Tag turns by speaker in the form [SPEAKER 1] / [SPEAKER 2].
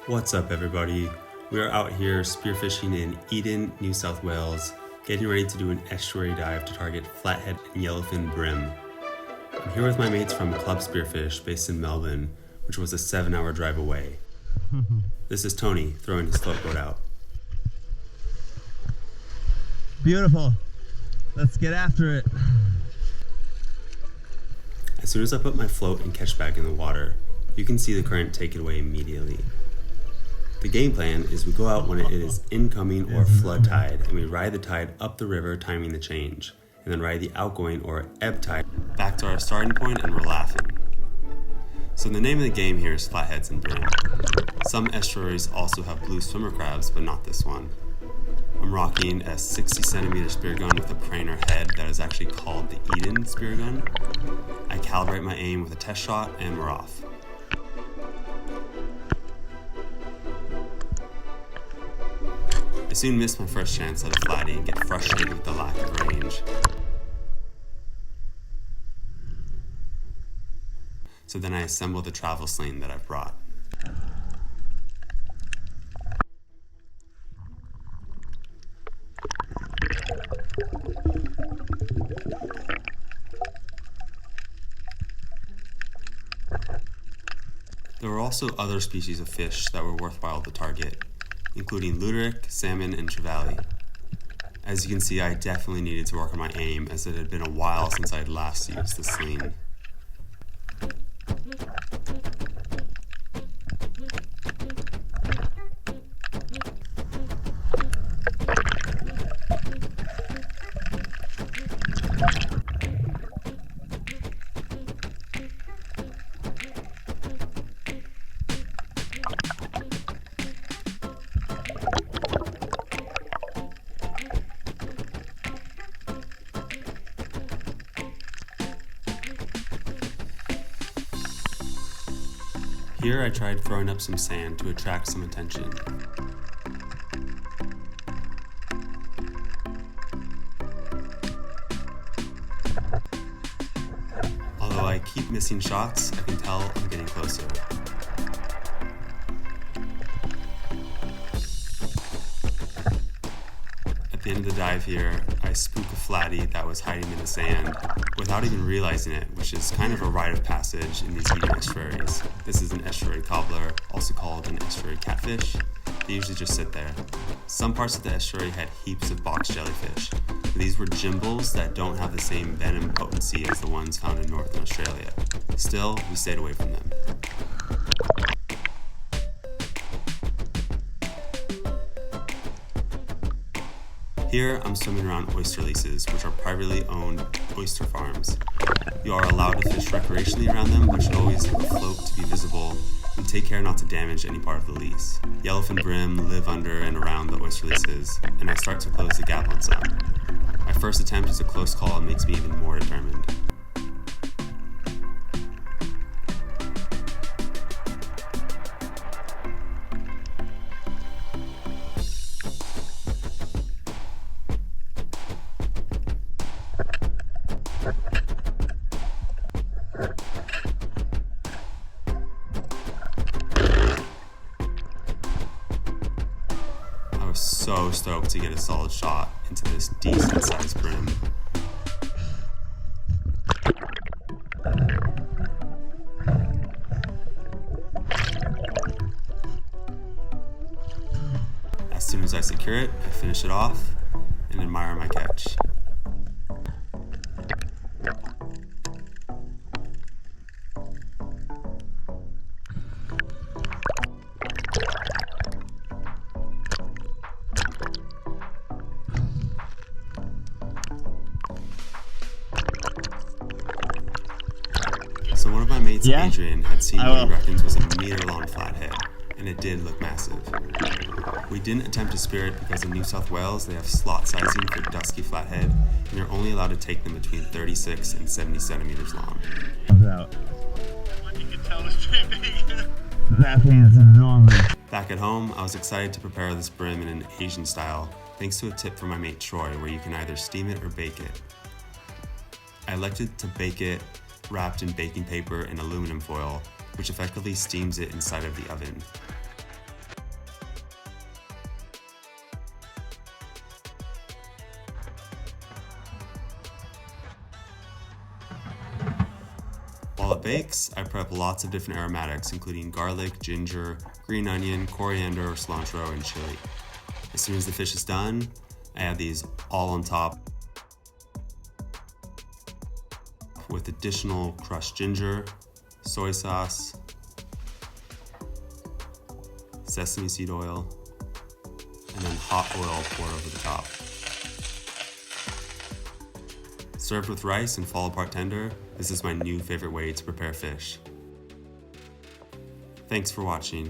[SPEAKER 1] What's up, everybody? We are out here spearfishing in Eden, New South Wales, getting ready to do an estuary dive to target flathead and yellowfin bream. I'm here with my mates from Club Spearfish, based in Melbourne, which was a 7-hour drive away. This is Tony throwing his float boat out.
[SPEAKER 2] Beautiful. Let's get after it.
[SPEAKER 1] As soon as I put my float and catch bag in the water, you can see the current take it away immediately. The game plan is we go out when it is incoming or flood tide, and we ride the tide up the river, timing the change, and then ride the outgoing or ebb tide back to our starting point, and we're laughing. So the name of the game here is flatheads and bream. Some estuaries also have blue swimmer crabs, but not this one. I'm rocking a 60 centimeter spear gun with a praner head that is actually called the Eden spear gun. I calibrate my aim with a test shot, and we're off. I soon miss my first chance at a flatty and get frustrated with the lack of range. So then I assemble the travel sling that I've brought. There were also other species of fish that were worthwhile to target, including luderick, salmon, and trevally. As you can see, I definitely needed to work on my aim, as it had been a while since I had last used the sling. Here I tried throwing up some sand to attract some attention. Although I keep missing shots, I can tell I'm getting closer. At the end of the dive here, I spook a flatty that was hiding in the sand without even realizing it, which is kind of a rite of passage in these Eden estuaries. This is an estuary cobbler, also called an estuary catfish. They usually just sit there. Some parts of the estuary had heaps of box jellyfish, but these were Jimbles that don't have the same venom potency as the ones found in Northern Australia. Still, we stayed away from them. Here, I'm swimming around oyster leases, which are privately owned oyster farms. You are allowed to fish recreationally around them, but should always have a float to be visible and take care not to damage any part of the lease. Yellowfin bream live under and around the oyster leases, and I start to close the gap on some. My first attempt is a close call and makes me even more determined. So stoked to get a solid shot into this decent sized bream. As soon as I secure it, I finish it off and admire my catch. So one of my mates, Adrian, had seen what he reckons was a meter-long flathead, and it did look massive. We didn't attempt to spear it because in New South Wales they have slot sizing for dusky flathead, and you're only allowed to take them between 36 and 70 centimeters long.
[SPEAKER 3] You can tell it's too big.
[SPEAKER 2] That thing is enormous.
[SPEAKER 1] Back at home, I was excited to prepare this bream in an Asian style, thanks to a tip from my mate Troy, where you can either steam it or bake it. I elected to bake it wrapped in baking paper and aluminum foil, which effectively steams it inside of the oven. bakes, I prep lots of different aromatics, including garlic, ginger, green onion, coriander, cilantro, and chili. As soon as the fish is done, I add these all on top with additional crushed ginger, soy sauce, sesame seed oil, and then hot oil poured over the top. Served with rice and fall apart tender, this is my new favorite way to prepare fish. Thanks for watching.